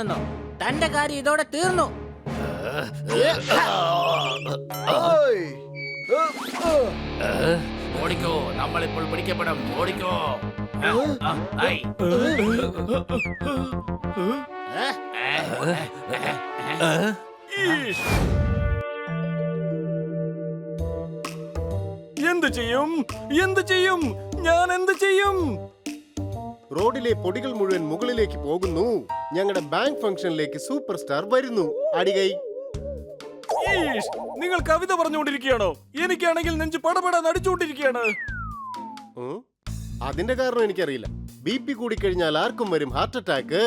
തോന്നുന്നു. തന്റെ കാര്യം ഇതോടെ തീർന്നു. ഓടിക്കോ, നമ്മളിപ്പോൾ പിടിക്കപ്പെടും. ഓടിക്കോ. എന്ത് ചെയ്യും? എന്ത് ചെയ്യും? ഞാൻ എന്ത് ചെയ്യും? റോഡിലെ പൊടികൾ മുഴുവൻ മുകളിലേക്ക് പോകുന്നു. ഞങ്ങളുടെ ബാങ്ക് ഫംഗ്ഷനിലേക്ക് സൂപ്പർ സ്റ്റാർ വരുന്നു. അടികൈ. നിങ്ങൾ കവിത പറഞ്ഞുകൊണ്ടിരിക്കുകയാണോ? എനിക്കാണെങ്കിൽ നെഞ്ച് പടപട നടിച്ചുകൊണ്ടിരിക്കുകയാണ്. അതിന്റെ കാരണം എനിക്കറിയില്ല. BP കൂടിക്കഴിഞ്ഞാൽ ആർക്കും വരും ഹാർട്ട് അറ്റാക്ക്.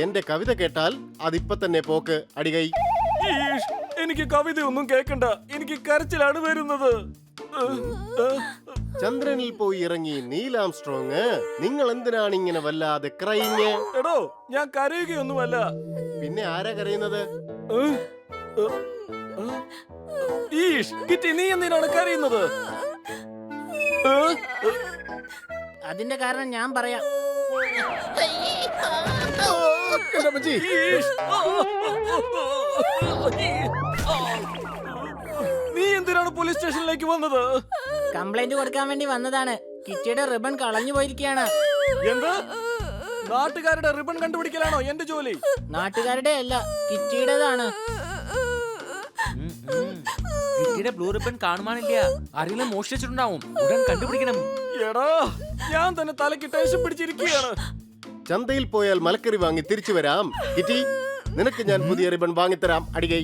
എന്റെ കവിത കേട്ടാൽ അതിപ്പോ തന്നെ പോക്ക്. അടികൈ. എനിക്ക് കവിതയൊന്നും കേൾക്കണ്ട. എനിക്ക് കരച്ചിലാണ് വരുന്നത്. ചന്ദ്രനിൽ പോയി ഇറങ്ങി നീൽ ആംസ്ട്രോങ്. നിങ്ങൾ എന്തിനാണ് ഇങ്ങനെ വല്ലാതെ ക്രൈങ്? എടോ, ഞാൻ കരയുകയൊന്നുമല്ല. പിന്നെ ആരാ കരയുന്നത്? കിറ്റി, നീ എന്തിനാണ് കരയുന്നത്? അതിന്റെ കാരണം ഞാൻ പറയാം. നീ എന്തിനാണ് പോലീസ് സ്റ്റേഷനിലേക്ക് വന്നത്? കംപ്ലൈന്റ് കൊടുക്കാൻ വേണ്ടി വന്നതാണ്. കിറ്റിയുടെ റിബൺ കളഞ്ഞു പോയിരിക്കുകയാണ്. എന്ത്? നാട്ടുകാരുടെ റിബൺ കണ്ടുപിടിക്കലാണോ എന്റെ ജോലി? നാട്ടുകാരുടെ അല്ല, കിറ്റിയുടേതാണ്. കിറ്റിയുടെ ബ്ലൂ റിബൺ കാണുവാനില്ല. ആരെങ്കിലും മോഷ്ടിച്ചിട്ടുണ്ടാവും. ഉടൻ കണ്ടുപിടിക്കണം. എടാ, ഞാൻ തന്നെ തലയ്ക്ക് ടെൻഷൻ പിടിച്ചിരിക്കുകയാണ്. ചന്തയിൽ പോയാൽ മലക്കറി വാങ്ങി തിരിച്ചു വരാം. കിറ്റി, നിനക്ക് ഞാൻ പുതിയ റിബൺ വാങ്ങിത്തരാം. അടികൈ.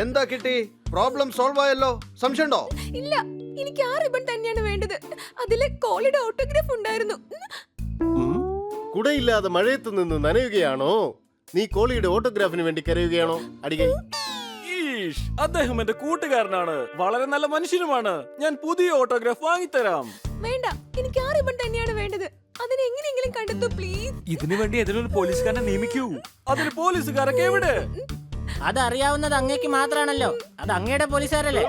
എന്താ കിട്ടി? പ്രോബ്ലം സോൾവ് ആയല്ലോ. സംശയമുണ്ടോ? ഇല്ല, എനിക്ക് ആ റിബൺ തന്നെയാണ് വേണ്ടത്. അതിലെ കോളിയുടെ ഓട്ടോഗ്രാഫ് ഉണ്ടായിരുന്നു. കുടയില്ലാതെ മഴയത്ത് നിന്ന് നനയുകയാണോ? നീ കോളിയുടെ ഓട്ടോഗ്രാഫിന് വേണ്ടി കരയുകയാണോ? അടികൈ. അദ്ദേഹം എന്റെ കൂട്ടുകാരനാണ്, വളരെ നല്ല മനുഷ്യനുമാണ്. ഞാൻ പുതിയ ഓട്ടോഗ്രാഫ് വാങ്ങിത്തരാം. വേണ്ട, എനിക്ക് ആ റിബൺ തന്നെയാണ് വേണ്ടത്. അതിനെ എങ്ങനെയെങ്കിലും കണ്ടെത്തൂ പ്ലീസ്. ഇതിനു വേണ്ടി ഏതെങ്കിലും പോലീസുകാരനെ നിയമിക്കൂ. അതിന് പോലീസുകാരൊക്കെ എവിടെ? അതറിയാവുന്നത് അങ്ങേക്ക് മാത്രാണല്ലോ. അത് അങ്ങയുടെ പോലീസുകാരല്ലേ?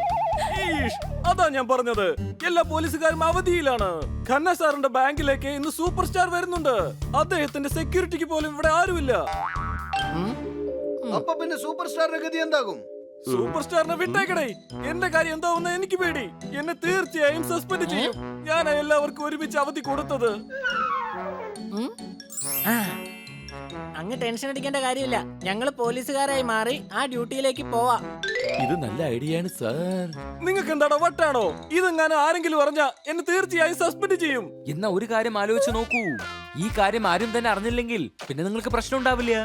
അതാ ഞാൻ പറഞ്ഞത്, എല്ലാ പോലീസുകാരും അവധിയിലാണ്. ഖന്ന സാറിന്റെ ബാങ്കിലേക്ക് ഇന്ന് സൂപ്പർ സ്റ്റാർ വരുന്നുണ്ട്. അദ്ദേഹത്തിന്റെ സെക്യൂരിറ്റിക്ക് പോലും ഇവിടെ ആരുമില്ല. അപ്പൊ പിന്നെ സൂപ്പർ സ്റ്റാറിന്റെ ഗതി എന്താകും? സൂപ്പർ സ്റ്റാറിനെ വിട്ടേക്കടേ. എന്റെ കാര്യം എന്താവുന്ന എനിക്ക് പേടി. എന്നെ തീർച്ചയായും സസ്പെൻഡ് ചെയ്യും. ഞാൻ എല്ലാവർക്കും ഒരുമിച്ച് അവധി കൊടുത്തത്. അങ്ങ് ടെൻഷൻ അടിക്കേണ്ട കാര്യമില്ല. ഞങ്ങള് പോലീസുകാരായി മാറി ആ ഡ്യൂട്ടിയിലേക്ക് പോവാ. ഇത് നല്ല ഐഡിയ ആണ് സാർ. നിങ്ങൾക്ക് എന്താണോ വട്ടാണോ? ഇതെങ്ങാനും ആരെങ്കിലും പറഞ്ഞാ എന്നെ തീർച്ചയായും സസ്പെൻഡ് ചെയ്യും. എന്നാ ഒരു കാര്യം ആലോചിച്ച് നോക്കൂ. ഈ കാര്യം ആരും തന്നെ അറിഞ്ഞില്ലെങ്കിൽ പിന്നെ നിങ്ങൾക്ക് പ്രശ്നം ഉണ്ടാവില്ല.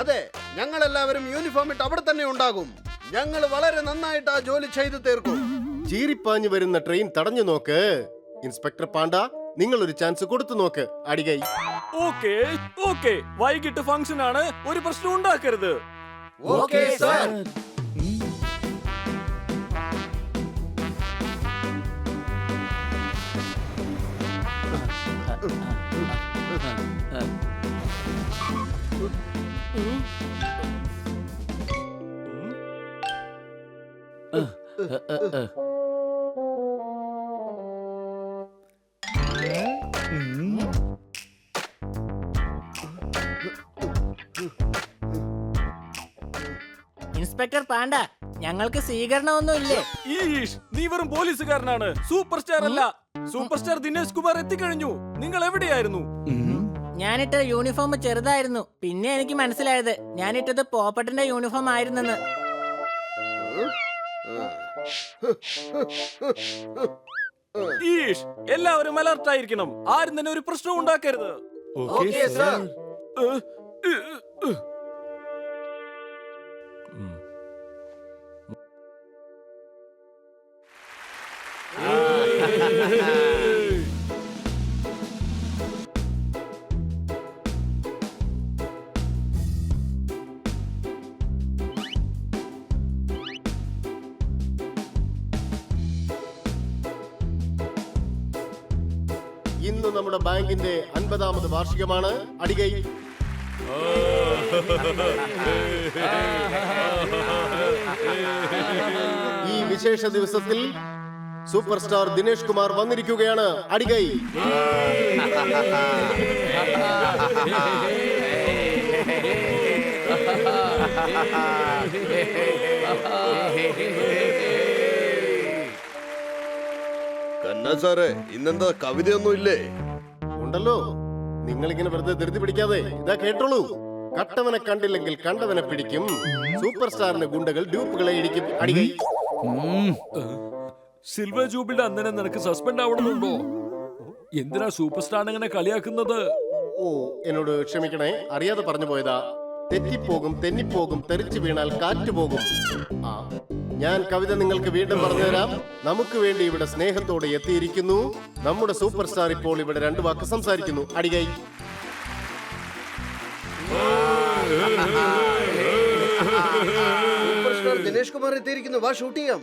അതെ, ഞങ്ങൾ എല്ലാവരും യൂണിഫോം ഇട്ട് അവിടെ തന്നെ ഉണ്ടാകും. ഞങ്ങൾ വളരെ നന്നായിട്ട് ആ ജോലി ചെയ്തു തീർക്കും. ചീറിപ്പാഞ്ഞു വരുന്ന ട്രെയിൻ തടഞ്ഞു നോക്ക്. ഇൻസ്പെക്ടർ പാണ്ഡ, നിങ്ങൾ ഒരു ചാൻസ് കൊടുത്തു നോക്ക്. അടികൈ. ഓക്കേ ഓക്കേ, വൈകിട്ട് ഫംഗ്ഷൻ ആണ്, ഒരു പ്രശ്നം ഉണ്ടാക്കരുത്. Okay sir. ഇൻസ്പെക്ടർ പാണ്ഡ, ഞങ്ങൾക്ക് സ്വീകരണമൊന്നും ഇല്ലേ? നീ വെറും പോലീസുകാരനാണ്, സൂപ്പർ സ്റ്റാർ അല്ല. സൂപ്പർ സ്റ്റാർ ദിനേശ് കുമാർ എത്തിക്കഴിഞ്ഞു. നിങ്ങൾ എവിടെയായിരുന്നു? ഞാനിട്ട യൂണിഫോം ചെറുതായിരുന്നു. പിന്നെ എനിക്ക് മനസ്സിലായത് ഞാനിട്ടത് പോപ്പട്ടിന്റെ യൂണിഫോം ആയിരുന്നെന്ന്. എല്ലാവരും അലർട്ട് ആയിരിക്കണം. ആരും തന്നെ ഒരു പ്രശ്നം ഉണ്ടാക്കരുത്. Okay sir. ഇന്ന് നമ്മുടെ ബാങ്കിന്റെ 50ാമത് വാർഷികമാണ്. അടികൈ. ഈ വിശേഷ ദിവസത്തിൽ സൂപ്പർ സ്റ്റാർ ദിനേശ് കുമാർ വന്നിരിക്കുകയാണ്. അടികൈ. കന്ന സാറേ ഇന്നെന്താ കവിതയൊന്നും ഇല്ലേ? ഉണ്ടല്ലോ. നിങ്ങളിങ്ങനെ വെറുതെ ധൃതി പിടിക്കാതെ ഇതാ കേട്ടോളൂ. കട്ടവനെ കണ്ടില്ലെങ്കിൽ കണ്ടവനെ പിടിക്കും. സൂപ്പർ സ്റ്റാറിന്റെ ഗുണ്ടകൾ ഡ്യൂപ്പുകളെ ഇടിക്കും. അടികൈ. സിൽവർ ജൂബിലിയുടെ അന്നേരം നിനക്ക് സസ്പെൻഡ് ആവണമെന്നുണ്ടോ? എന്തിനാ സൂപ്പർ സ്റ്റാർ അങ്ങനെ കളിയാക്കുന്നത്? ഓ, എന്നോട് ക്ഷമിക്കണേ, അറിയാതെ പറഞ്ഞു പോയതാ. തെറ്റിപ്പോകും, തെന്നിപ്പോകും, തെറിച്ചു വീണാൽ കാറ്റ് പോകും. ആ, ഞാൻ കവിത നിങ്ങൾക്ക് വീണ്ടും പറഞ്ഞുതരാം. നമുക്ക് വേണ്ടി ഇവിടെ സ്നേഹത്തോടെ എത്തിയിരിക്കുന്നു നമ്മുടെ സൂപ്പർ സ്റ്റാർ. ഇപ്പോൾ ഇവിടെ 2 വാക്ക് സംസാരിക്കുന്നു. അടികൈ. സൂപ്പർ സ്റ്റാർ ദിനേശ് കുമാർ എത്തിയിരിക്കുന്നു. വാ ഷൂട്ട് ചെയ്യാം.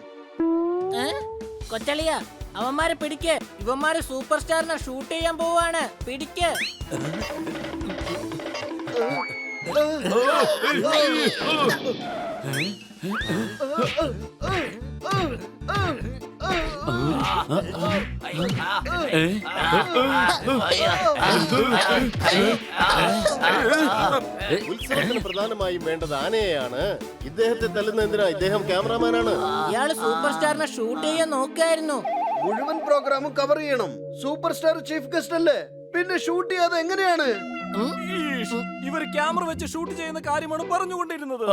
കൊച്ചളിയ, അവന്മാരെ പിടിക്ക്. ഇവന്മാര് സൂപ്പർ സ്റ്റാറിനെ ഷൂട്ട് ചെയ്യാൻ പോവാണ്. പിടിക്ക്. ഉത്സവത്തിന് പ്രധാനമായും വേണ്ടത് ആനയെയാണ്. ഇദ്ദേഹത്തെ തല്ലുന്ന എന്തിനാ? ഇദ്ദേഹം ക്യാമറാമാനാണ്. ഇയാള് സൂപ്പർ സ്റ്റാറിനെ ഷൂട്ട് ചെയ്യാൻ നോക്കായിരുന്നു. മുഴുവൻ പ്രോഗ്രാമും കവർ ചെയ്യണം. സൂപ്പർ സ്റ്റാർ ചീഫ് ഗസ്റ്റ് അല്ലേ, പിന്നെ ഷൂട്ട് ചെയ്യാതെ എങ്ങനെയാണ്? ഇവർ ക്യാമറ വെച്ച് ഷൂട്ട് ചെയ്യുന്ന കാര്യമാണ് പറഞ്ഞുകൊണ്ടിരുന്നത്.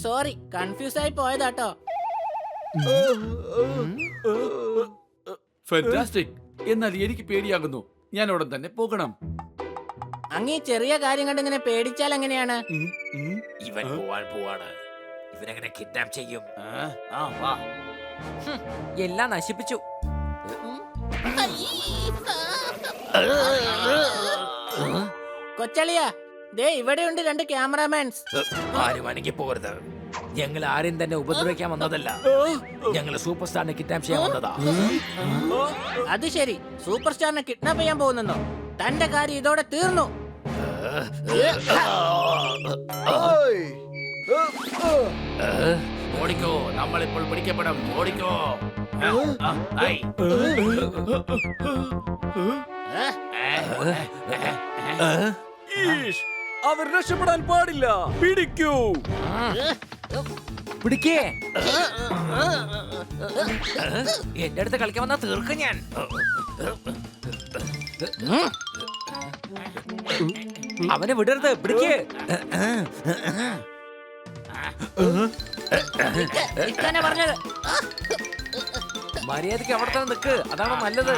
സോറി, കൺഫ്യൂസ് ആയി പോയതാട്ടോ. ഫാന്റാസ്റ്റിക്. എന്നാൽ എനിക്ക് പേടിയാകുന്നു. ഞാൻ ഉടൻ തന്നെ പോകണം. അങ്ങീ ചെറിയ കാര്യം കണ്ട് ഇങ്ങനെ പേടിച്ചാൽ എങ്ങനെയാണ്? ഇവൻ പോവാണ്. ഇവനെങ്ങനെ കിഡ്നാപ്പ് ചെയ്യും? എല്ലാം നശിപ്പിച്ചു. കൊച്ചളിയ, ദേ ഇവിടെയുണ്ട് 2 ക്യാമറാമാൻസ്. ആരും അനങ്ങി പോകരുത്. ഞങ്ങൾ ആരെയും തന്നെ ഉപദ്രവിക്കാൻ വന്നതല്ല. ഞങ്ങൾ സൂപ്പർ സ്റ്റാറിനെ കിഡ്നാപ്പ് ചെയ്യാൻ വന്നതാ. അത് ശരി, സൂപ്പർ സ്റ്റാറിനെ കിഡ്നാപ്പ് ചെയ്യാൻ പോകുന്നോ? തന്റെ കാര്യം ഇതോടെ തീർന്നു. ഓയ്. ഓടിക്കോ, നമ്മളിപ്പോൾ പിടിക്കപ്പെടും. ഓടിക്കോ. അവർ രക്ഷപ്പെടാൻ പാടില്ല. പിടിക്കൂ. പിടിക്കേ. എന്റെ അടുത്ത് കളിക്കാൻ വന്നാ തീർക്കും ഞാൻ. അവനെ വിടരുത്. പിടിക്കേ. ഇതന്നെ പറഞ്ഞത്. മര്യാദക്ക് അവിടെ തന്നെ നിൽക്ക്. അതാണ് നല്ലത്.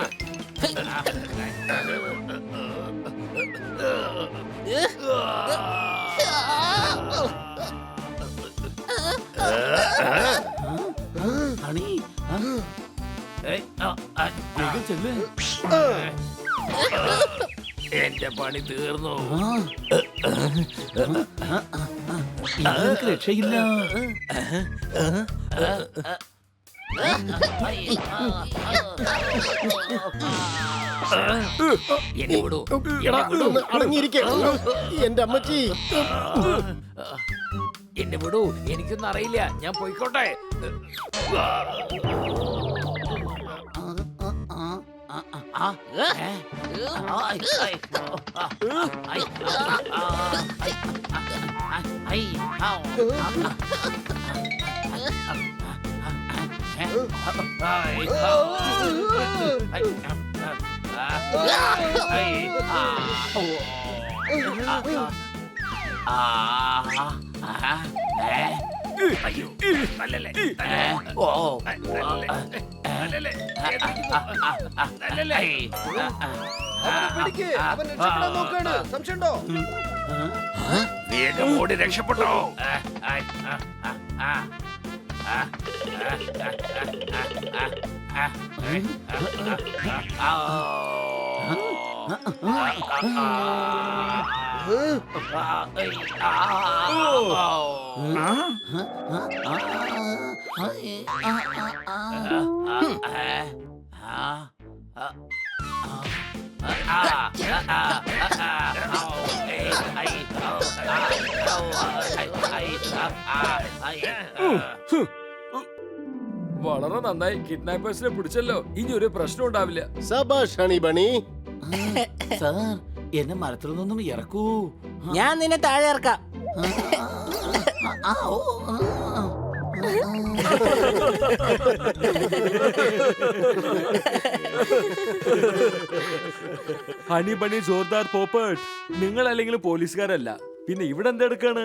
എന്റെ പണി തീർന്നു. രക്ഷയില്ല. എന്നെ വിടൂ. ഒന്ന് അടങ്ങിയിരിക്കെ. എന്റെ അമ്മച്ചി. എന്നെ വിടൂ. എനിക്കൊന്നും അറിയില്ല. ഞാൻ പോയിക്കോട്ടെ. അയ്യോ, നല്ലല്ലേ? ഓ, നല്ലല്ലേ? അവനെ പിടിക്ക്. അവൻ രക്ഷപ്പെടാൻ നോക്കാണ്. സംശയമുണ്ടോ? വേഗം ഓടി രക്ഷപ്പെട്ടോ. വളരെ നന്നായി. കിഡ്നാപ്പേഴ്സിനെ പിടിച്ചല്ലോ. ഇനി ഒരു പ്രശ്നം ഉണ്ടാവില്ല. സബാഷ് ഹണി ബണി. സാർ, എന്നെ മരത്തിൽ നിന്നും ഇറക്കൂ. ഞാൻ നിന്നെ താഴെ ഇറക്കാം. ഹണി ബണി ജോർദാർ പോപ്പട്ട് നിങ്ങൾ അല്ലെങ്കിൽ പോലീസുകാരല്ല പിന്നെ ഇവിടെ എന്തെടുക്കാണ്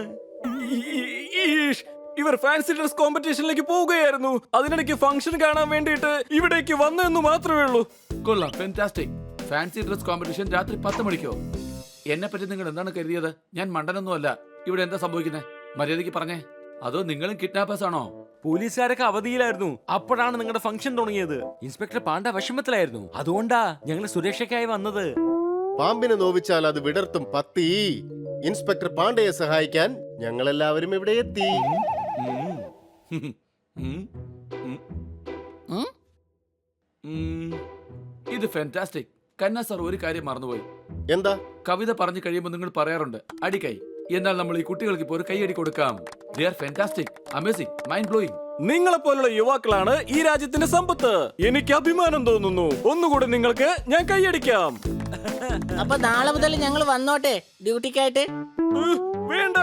ഇവർ ഫാൻസി ഡ്രസ് കോമ്പറ്റീഷനിലേക്ക് പോവുകയായിരുന്നു. അതിനിടയ്ക്ക് ഫംഗ്ഷൻ കാണാൻ വേണ്ടിയിട്ട് ഇവിടേക്ക് വന്നെന്ന് മാത്രമേ ഉള്ളൂ. കൊള്ളാം, ഫാന്റാസ്റ്റിക്. ഫാൻസി ഡ്രസ് കോമ്പറ്റീഷൻ രാത്രി 10 മണിക്കോ? എന്നെ പറ്റി നിങ്ങൾ എന്താണ് കരുതിയത്? ഞാൻ മണ്ടനൊന്നുമല്ല. ഇവിടെ എന്താ സംഭവിക്കുന്നത്? മര്യാദയ്ക്ക് പറഞ്ഞേ. അതോ നിങ്ങളും കിഡ്നാപ്പേഴ്സ് ആണോ? പോലീസുകാരൊക്കെ അവധിയിലായിരുന്നു. അപ്പോഴാണ് നിങ്ങളുടെ ഫംഗ്ഷൻ തുടങ്ങിയത്. ഇൻസ്പെക്ടർ പാണ്ഡ വിഷമത്തിലായിരുന്നു. അതുകൊണ്ടാ ഞങ്ങൾ സുരക്ഷയ്ക്കായി വന്നത്. പാമ്പിനെ നോവിച്ചാൽ അത് വിടർത്തും പത്തി. ഇൻസ്പെക്ടർ പാണ്ഡയെ സഹായിക്കാൻ ഞങ്ങളെല്ലാവരും ഇവിടെ എത്തി. ഇത് ഫാന്റാസ്റ്റിക്. കന്ന സാർ ഒരു കാര്യം മറന്നുപോയി. എന്താ? കവിത പറഞ്ഞു കഴിയുമ്പോൾ നിങ്ങൾ പറയാറുണ്ട് അടിക്കൈ. എന്നാൽ നമ്മൾ ഈ കുട്ടികൾക്ക് ഇപ്പോൾ ഒരു കൈയടി കൊടുക്കാം. They are fantastic, amazing, mind blowing. നിങ്ങളെ പോലുള്ള യുവാക്കളാണ് ഈ രാജ്യത്തിന്റെ സമ്പത്ത്. എനിക്ക് അഭിമാനം തോന്നുന്നു. ഒന്നുകൂടി നിങ്ങൾക്ക് ഞാൻ കൈയടിക്കാം. അപ്പൊ നാളെ മുതൽ ഞങ്ങൾ വന്നോട്ടെ ഡ്യൂട്ടിക്കായിട്ട്. വേണ്ട.